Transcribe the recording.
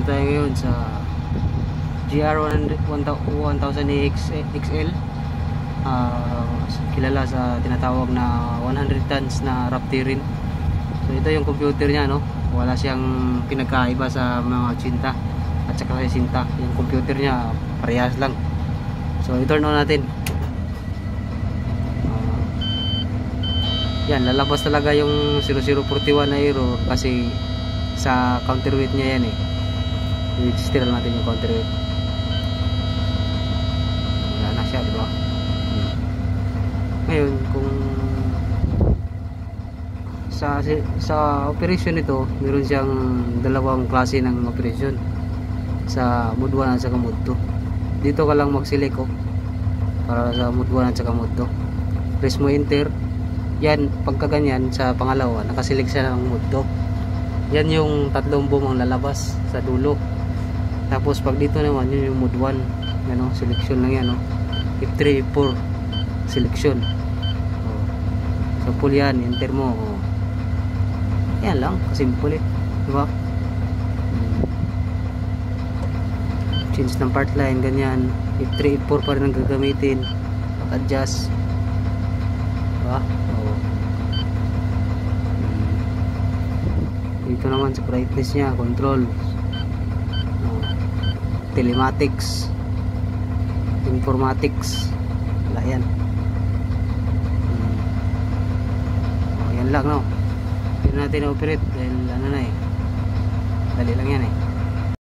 tayo ngayon sa GR1000 XL, kilala sa tinatawag na 100 tons na Raptirin. So ito yung computer niya, no? Wala siyang pinagkaiba sa mga 80 at saka 60. Yung computer niya parehas lang. So i-turn on natin. Yan, lalabas talaga yung 0041 na error kasi sa counterweight niya yan eh. I-steer natin yung counterweight. Wala na siya, diba? Ngayon, kung sa operation nito, meron siyang dalawang klase ng operation, sa mode 1 at saka mode 2. Dito ka lang mag-select para sa mode 1 at saka mode 2. Press mo enter. Yan, pagka ganyan sa pangalawa, nakaselect siya ng mode 2. Yan yung tatlong boom ang lalabas sa dulo. Tapos pag dito naman, yun yung mode 1. Yan, selection lang yan, F3, F4 selection. So full yan, enter mo. Yan lang, kasimple eh, diba? Change ng part line, ganyan. F3, F4 pa rin ang gagamitin. Adjust, diba? Dito naman sa brightness nya, control, telematics, informatics, wala yan. Yan lang, hindi natin na-operate dahil ano na dali lang yan